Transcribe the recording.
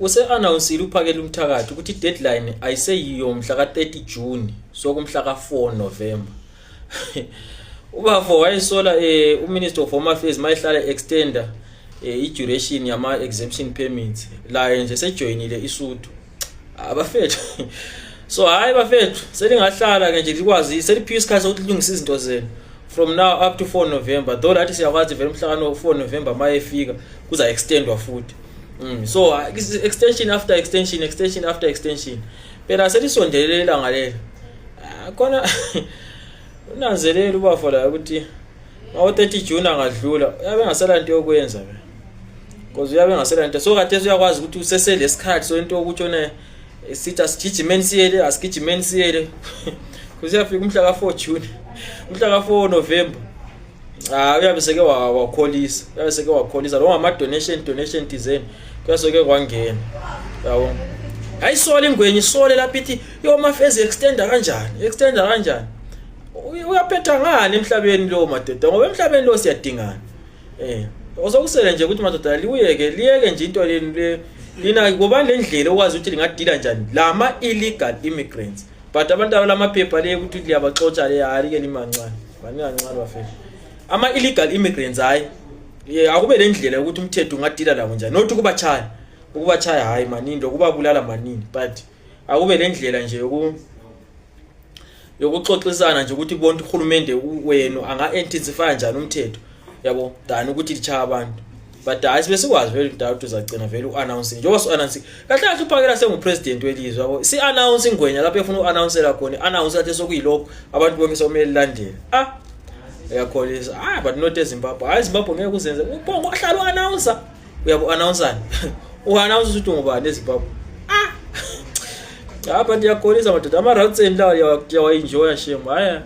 use-announcile uphakela umthakathi ukuthi i-deadline ayiseyiyo mhla ka-30 June sokumhla ka-4 November. Ubafo wayesola uMinister of Home Affairs mayihlala extender i-duration yama-exemption permits la nje sejoinile isuthu abafethu. So hayi bafethu selingahlala ke nje likwazi seliphiwe isikhathi sokuthi lungise izinto zenu from now up to 4 November, though lathi siyakwazi vele mhla ka-4 November mayefika kuza extendwa futhi. So extension after extension, extension after extension. Phela selisondelele ilanga lelo. Khona unanzelela ubafo la ukuthi ngawo-30 June angadlula uyabe ngasela into yokwenza be. Because uyabe ngasela into so kade uyakwazi ukuthi useselesikhathi so into ukuthi ona sithi asigijimeni siyele asigijimeni siyele kuziyafika umhla ka-4 June umhla ka-4 November uyabe seke wakholisa uyabe seke wakholisa lo ngama donation design kuyasoke kwangena yabo ayisole ingwenye isole lapha ithi yo mafezi extender kanjani uyaphetha ngani emhlabeni lo madoda ngoba emhlabeni lo siyadingana ozokusele nje ukuthi madoda liyeke nje into leni lina ngoba lendlela okwazi ukuthi lingadila njani lama illegal immigrants but abantu abalamaphepha le ukuthi liyabaxotsha le hali ke limancane baningancane bafethu ama illegal immigrants hayi akube lendlela ukuthi umthetho ungadila labo njani not ukubachaya hayi manini lokubabulala manini but akube lendlela nje yokuxoxisana nje ukuthi bonke uhulumende wenu anga intensify njani umthetho yabo dani ukuthi lichaya abantu but hayi sibe sikwazi vele ukuthi uzagcina vele uannounce njengoba so-announce kahle kahle uphakela sengupresident welizwe yabo si-announce ingwenya lapho efuna uannouncela khona announce lathi sokuyilokho abantu bonke somele landela uyakholisa but not eZimbabwe hayi eZimbabwe ngeke kuzenze ubongo ahlala uannouncer uyabo announcani uannounce ukuthi ngubani eZimbabwe but yakholisa madoda ama routes endlawo yawa enjoy shame haya